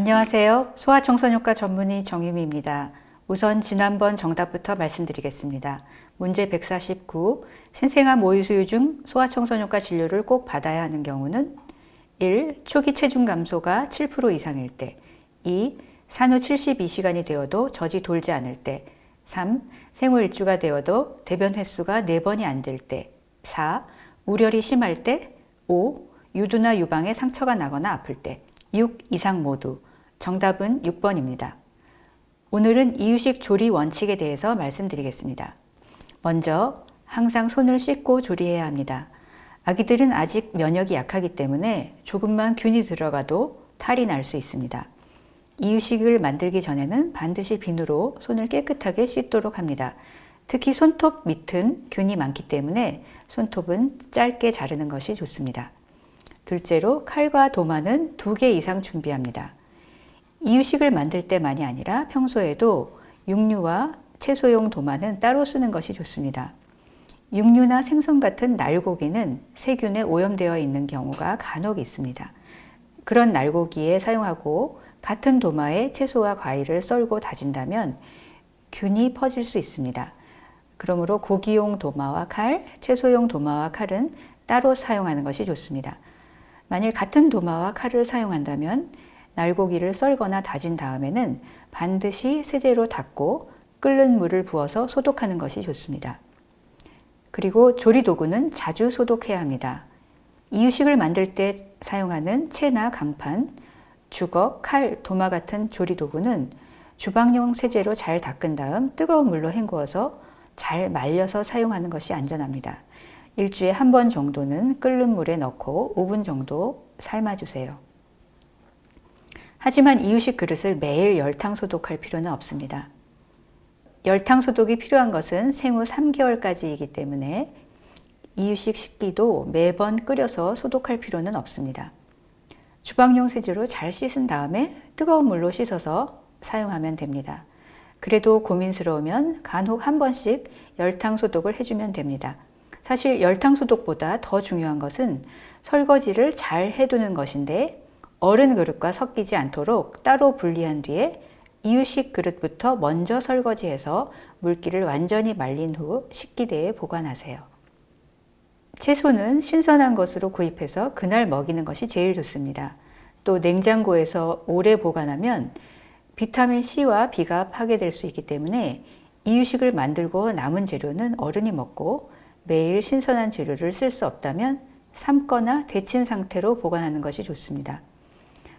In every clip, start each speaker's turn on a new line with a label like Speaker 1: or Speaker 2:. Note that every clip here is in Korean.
Speaker 1: 안녕하세요. 소아청소년과 전문의 정유미입니다. 우선 지난번 정답부터 말씀드리겠습니다. 문제 149. 신생아 모유수유 중 소아청소년과 진료를 꼭 받아야 하는 경우는 1. 초기 체중 감소가 7% 이상일 때 2. 산후 72시간이 되어도 젖이 돌지 않을 때 3. 생후 1주가 되어도 대변 횟수가 4번이 안 될 때 4. 우열이 심할 때 5. 유두나 유방에 상처가 나거나 아플 때 6 이상 모두. 정답은 6번입니다. 오늘은 이유식 조리 원칙에 대해서 말씀드리겠습니다. 먼저 항상 손을 씻고 조리해야 합니다. 아기들은 아직 면역이 약하기 때문에 조금만 균이 들어가도 탈이 날 수 있습니다. 이유식을 만들기 전에는 반드시 비누로 손을 깨끗하게 씻도록 합니다. 특히 손톱 밑은 균이 많기 때문에 손톱은 짧게 자르는 것이 좋습니다. 둘째로 칼과 도마는 2개 이상 준비합니다. 이유식을 만들 때만이 아니라 평소에도 육류와 채소용 도마는 따로 쓰는 것이 좋습니다. 육류나 생선 같은 날고기는 세균에 오염되어 있는 경우가 간혹 있습니다. 그런 날고기에 사용하고 같은 도마에 채소와 과일을 썰고 다진다면 균이 퍼질 수 있습니다. 그러므로 고기용 도마와 칼, 채소용 도마와 칼은 따로 사용하는 것이 좋습니다. 만일 같은 도마와 칼을 사용한다면 날고기를 썰거나 다진 다음에는 반드시 세제로 닦고 끓는 물을 부어서 소독하는 것이 좋습니다. 그리고 조리도구는 자주 소독해야 합니다. 이유식을 만들 때 사용하는 채나 강판, 주걱, 칼, 도마 같은 조리도구는 주방용 세제로 잘 닦은 다음 뜨거운 물로 헹구어서 잘 말려서 사용하는 것이 안전합니다. 일주일에 한 번 정도는 끓는 물에 넣고 5분 정도 삶아주세요. 하지만 이유식 그릇을 매일 열탕 소독할 필요는 없습니다. 열탕 소독이 필요한 것은 생후 3개월까지이기 때문에 이유식 식기도 매번 끓여서 소독할 필요는 없습니다. 주방용 세제로 잘 씻은 다음에 뜨거운 물로 씻어서 사용하면 됩니다. 그래도 고민스러우면 간혹 한 번씩 열탕 소독을 해주면 됩니다. 사실 열탕 소독보다 더 중요한 것은 설거지를 잘 해두는 것인데 어른 그릇과 섞이지 않도록 따로 분리한 뒤에 이유식 그릇부터 먼저 설거지해서 물기를 완전히 말린 후 식기대에 보관하세요. 채소는 신선한 것으로 구입해서 그날 먹이는 것이 제일 좋습니다. 또 냉장고에서 오래 보관하면 비타민 C와 B가 파괴될 수 있기 때문에 이유식을 만들고 남은 재료는 어른이 먹고 매일 신선한 재료를 쓸 수 없다면 삶거나 데친 상태로 보관하는 것이 좋습니다.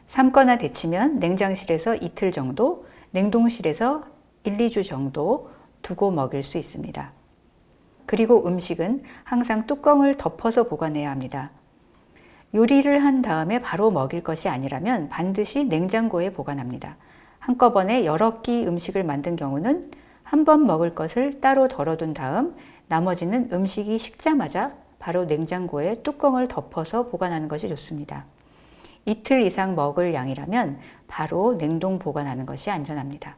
Speaker 1: 삶거나 데치면 냉장실에서 이틀 정도, 냉동실에서 1, 2주 정도 두고 먹일 수 있습니다. 그리고 음식은 항상 뚜껑을 덮어서 보관해야 합니다. 요리를 한 다음에 바로 먹일 것이 아니라면 반드시 냉장고에 보관합니다. 한꺼번에 여러 끼 음식을 만든 경우는 한 번 먹을 것을 따로 덜어둔 다음 나머지는 음식이 식자마자 바로 냉장고에 뚜껑을 덮어서 보관하는 것이 좋습니다. 이틀 이상 먹을 양이라면 바로 냉동 보관하는 것이 안전합니다.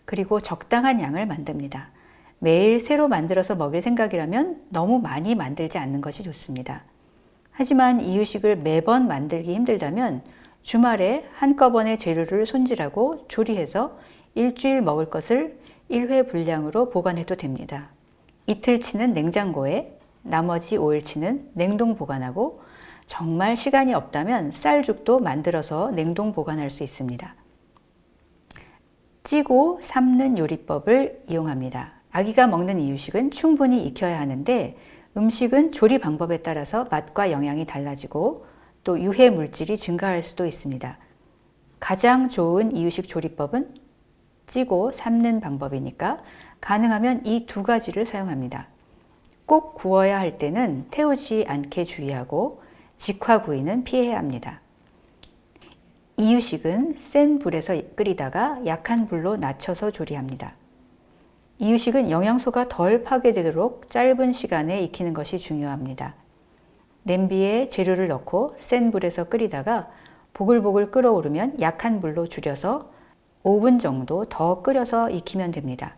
Speaker 1: 그리고 적당한 양을 만듭니다. 매일 새로 만들어서 먹일 생각이라면 너무 많이 만들지 않는 것이 좋습니다. 하지만 이유식을 매번 만들기 힘들다면 주말에 한꺼번에 재료를 손질하고 조리해서 일주일 먹을 것을 1회 분량으로 보관해도 됩니다. 이틀치는 냉장고에, 나머지 5일치는 냉동 보관하고 정말 시간이 없다면 쌀죽도 만들어서 냉동 보관할 수 있습니다. 찌고 삶는 요리법을 이용합니다. 아기가 먹는 이유식은 충분히 익혀야 하는데 음식은 조리 방법에 따라서 맛과 영양이 달라지고 또 유해 물질이 증가할 수도 있습니다. 가장 좋은 이유식 조리법은 찌고 삶는 방법이니까 가능하면 이 2가지를 사용합니다. 꼭 구워야 할 때는 태우지 않게 주의하고 직화구이는 피해야 합니다. 이유식은 센 불에서 끓이다가 약한 불로 낮춰서 조리합니다. 이유식은 영양소가 덜 파괴되도록 짧은 시간에 익히는 것이 중요합니다. 냄비에 재료를 넣고 센 불에서 끓이다가 보글보글 끓어오르면 약한 불로 줄여서 5분 정도 더 끓여서 익히면 됩니다.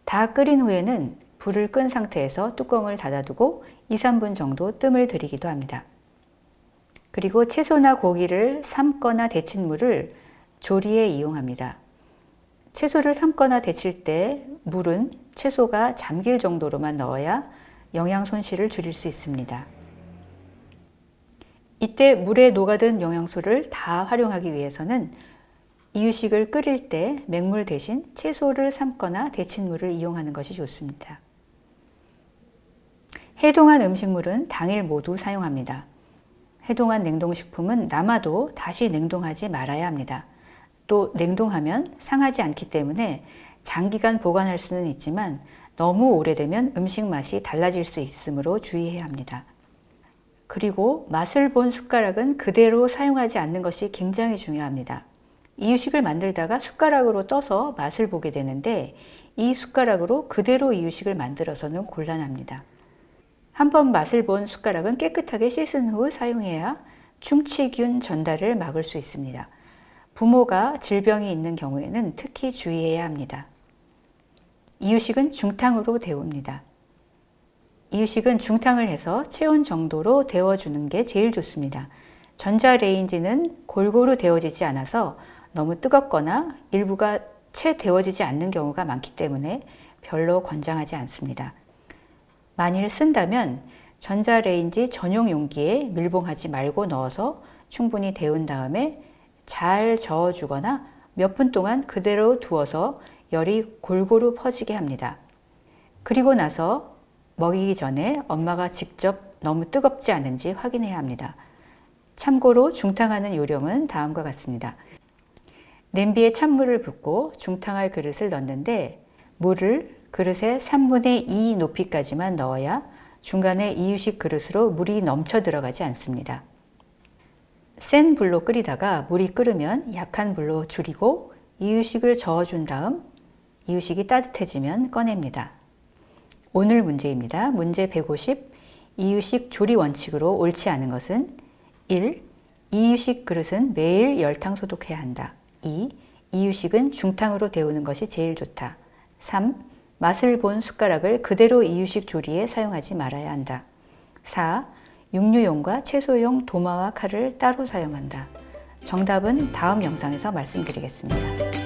Speaker 1: 다 끓인 후에는 불을 끈 상태에서 뚜껑을 닫아두고 2, 3분 정도 뜸을 들이기도 합니다. 그리고 채소나 고기를 삶거나 데친 물을 조리에 이용합니다. 채소를 삶거나 데칠 때 물은 채소가 잠길 정도로만 넣어야 영양 손실을 줄일 수 있습니다. 이때 물에 녹아든 영양소를 다 활용하기 위해서는 이유식을 끓일 때 맹물 대신 채소를 삶거나 데친 물을 이용하는 것이 좋습니다. 해동한 음식물은 당일 모두 사용합니다. 해동한 냉동식품은 남아도 다시 냉동하지 말아야 합니다. 또 냉동하면 상하지 않기 때문에 장기간 보관할 수는 있지만 너무 오래되면 음식 맛이 달라질 수 있으므로 주의해야 합니다. 그리고 맛을 본 숟가락은 그대로 사용하지 않는 것이 굉장히 중요합니다. 이유식을 만들다가 숟가락으로 떠서 맛을 보게 되는데 이 숟가락으로 그대로 이유식을 만들어서는 곤란합니다. 한번 맛을 본 숟가락은 깨끗하게 씻은 후 사용해야 충치균 전달을 막을 수 있습니다. 부모가 질병이 있는 경우에는 특히 주의해야 합니다. 이유식은 중탕으로 데웁니다. 이유식은 중탕을 해서 체온 정도로 데워주는 게 제일 좋습니다. 전자레인지는 골고루 데워지지 않아서 너무 뜨겁거나 일부가 채 데워지지 않는 경우가 많기 때문에 별로 권장하지 않습니다. 만일 쓴다면 전자레인지 전용 용기에 밀봉하지 말고 넣어서 충분히 데운 다음에 잘 저어주거나 몇 분 동안 그대로 두어서 열이 골고루 퍼지게 합니다. 그리고 나서 먹이기 전에 엄마가 직접 너무 뜨겁지 않은지 확인해야 합니다. 참고로 중탕하는 요령은 다음과 같습니다. 냄비에 찬물을 붓고 중탕할 그릇을 넣는데 물을 그릇의 3분의 2 높이까지만 넣어야 중간에 이유식 그릇으로 물이 넘쳐 들어가지 않습니다. 센 불로 끓이다가 물이 끓으면 약한 불로 줄이고 이유식을 저어준 다음 이유식이 따뜻해지면 꺼냅니다. 오늘 문제입니다. 문제 150. 이유식 조리 원칙으로 옳지 않은 것은 1. 이유식 그릇은 매일 열탕 소독해야 한다. 2. 이유식은 중탕으로 데우는 것이 제일 좋다. 3. 맛을 본 숟가락을 그대로 이유식 조리에 사용하지 말아야 한다. 4. 육류용과 채소용 도마와 칼을 따로 사용한다. 정답은 다음 영상에서 말씀드리겠습니다.